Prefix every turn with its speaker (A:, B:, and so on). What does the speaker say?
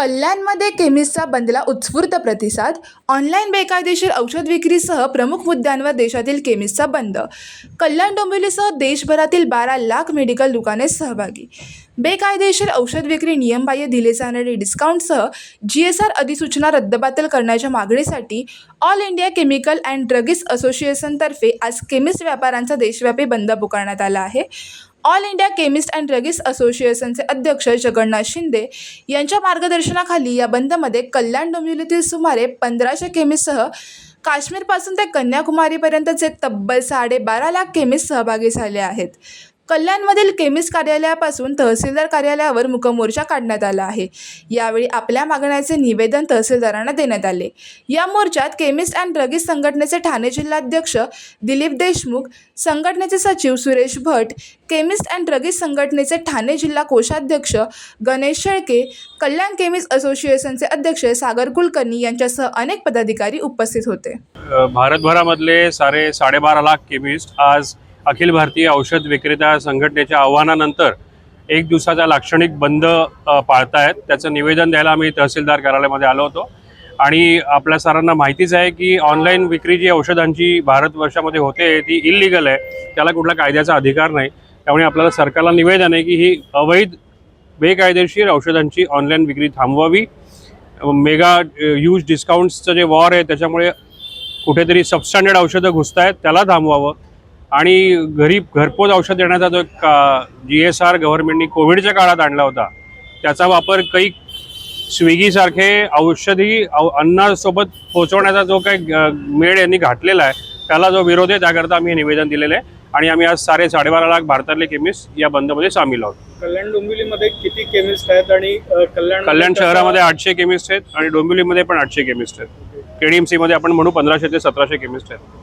A: कल्याणमध्ये केमिस्टचा बंदला उत्स्फूर्त प्रतिसाद. ऑनलाईन बेकायदेशीर औषध विक्रीसह प्रमुख मुद्द्यांवर देशातील केमिस्टचा बंद. कल्याण डोंबिवलीसह देशभरातील 12 लाख मेडिकल दुकाने सहभागी. बेकायदेशीर औषध विक्री, नियमबाह्य दिले जाणारे डिस्काउंटसह GSR अधिसूचना रद्दबातल करण्याच्या मागणीसाठी all India chemical and drugs असोसिएशनतर्फे आज केमिस्ट व्यापाऱ्यांचा देशव्यापी बंद पुकारण्यात आला आहे. All India chemist and drugs असोसिएशनचे अध्यक्ष जगन्नाथ शिंदे यांच्या मार्गदर्शनाखाली या बंदमध्ये कल्याण डोंबिवलीतील सुमारे 1500 केमिस्टसह काश्मीरपासून ते कन्याकुमारीपर्यंतचे तब्बल 12.5 लाख केमिस्ट सहभागी झाले आहेत. कल्याणमधील केमिस्ट कार्यालयापासून तहसीलदार कार्यालयावर मूकमोर्चा काढण्यात आला आहे. यावेळी आपल्या मागण्यांचे निवेदन तहसीलदारांना देण्यात आले. या मोर्चात केमिस्ट अँड ड्रग्स संघटनेचे ठाणे जिल्हाध्यक्ष दिलीप देशमुख, संघटनेचे सचिव Suresh Bhat, chemist and drugs संघटनेचे ठाणे जिल्हा कोषाध्यक्ष गणेश शेळके, कल्याण केमिस्ट असोसिएशनचे अध्यक्ष सागर कुलकर्णी यांच्यासह अनेक पदाधिकारी उपस्थित होते.
B: भारतभरामधले 12.5 लाख केमिस्ट आज अखिल भारतीय औषध विक्रेता संघटनेच्या आव्हानानंतर एक दिवसाचा लाक्षणिक बंद पाळतायत. त्याचं निवेदन द्यायला आम्ही तहसीलदार कार्यालयामध्ये आलो होतो. आणि आपल्या सर्वांना माहितीच आहे की ऑनलाईन विक्री जी औषधांची भारतवर्षामध्ये होते ती इल्लीगल आहे, त्याला कुठला कायद्याचा अधिकार नाही. त्यामुळे आपल्याला सरकारला निवेदन आहे की ही अवैध बेकायदेशीर औषधांची ऑनलाईन विक्री थांबवावी. मेगा ह्यूज डिस्काउंट्सचं जे वॉर आहे त्याच्यामुळे कुठेतरी सबस्टँडर्ड औषधं घुसत आहेत, त्याला थांबवावं. आणि घरपोच औषध देण्याचा जो GSR गव्हर्नमेंटनी कोविडच्या काळात आणला होता, त्याचा वापर काही स्विगीसारखे औषधी अन्नासोबत पोहोचवण्याचा जो काही मेळ यांनी घातलेला आहे, त्याला जो विरोध आहे त्याकरता आम्ही हे निवेदन दिलेलं आहे. आणि आम्ही आज 12.5 लाख भारतातले केमिस्ट या बंदमध्ये सामील आहोत.
C: कल्याण डोंबिवलीमध्ये किती केमिस्ट आहेत? आणि
B: कल्याण शहरामध्ये 800 केमिस्ट आहेत आणि डोंबिवलीमध्ये पण 800 केमिस्ट आहेत. KDMC मध्ये आपण म्हणू 1500 ते 1700 केमिस्ट आहेत.